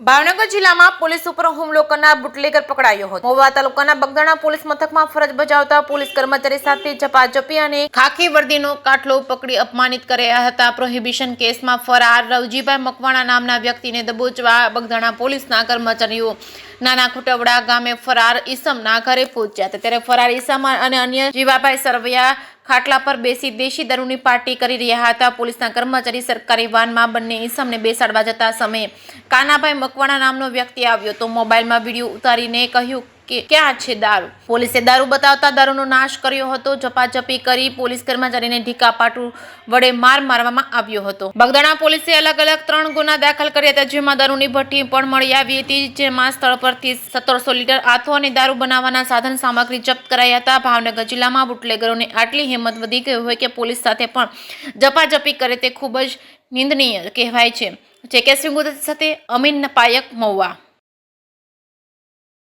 ભાવનગર જિલ્લામાં પોલીસ ઉપર હુમલો કરનાર બુટલેગર પકડાયો હતો। મહુવા તાલુકાના બગદાણા પોલીસ મથકમાં ફરજ બજાવતા પોલીસ કર્મચારી સાથે ઝપાઝપી અને ખાખી વર્દીનો કાટલો પકડી અપમાનિત કર્યા હતા। પ્રોહિબિશન કેસમાં ફરાર રવજીભાઈ મકવાણા નામના વ્યક્તિને દબોચવા બગદાણા પોલીસના કર્મચારીઓ નાના ખુટવડા ગામે ફરાર ઈસમના ઘરે પહોંચ્યા હતા। ત્યારે ફરાર ઈસમ અને અન્ય જીવાભાઈ સરવૈયા ખાટલા પર બેસી દેશી દારૂની પાર્ટી કરી રહ્યા હતા। પોલીસના કર્મચારી સરકારી વાનમાં બંને ઈસમને બેસાડવા જતા સમયે કાનાભાઈ મકવાણા નામનો વ્યક્તિ આવ્યો તો મોબાઈલમાં વિડીયો ઉતારીને કહ્યું કે ક્યાં છે દારૂ। પોલીસે દારૂ બતાવતા દારૂનો નાશ કર્યો હતો। ઝપાઝપી કરી પોલીસ કર્મચારીને ઢીકા પાટું વડે માર મારવામાં આવ્યો હતો। બગદાણા પોલીસે અલગ અલગ 3 ગુના દાખલ કર્યા હતા, જેમાં દારૂની ભઠ્ઠી પણ મળી આવી હતી, જેમાં સ્થળ પરથી 1700 લીટર આથો અને દારૂ બનાવવાના સાધન સામગ્રી જપ્ત કરાયા હતા। ભાવનગર જિલ્લામાં બુટલેગરોની આટલી હિંમત વધી ગઈ હોય કે પોલીસ સાથે પણ ઝપાઝપી કરે તે ખૂબ જ નિંદનીય કહેવાય છે। જેકે સિંહ સાથે અમીન પાયક મહુવા।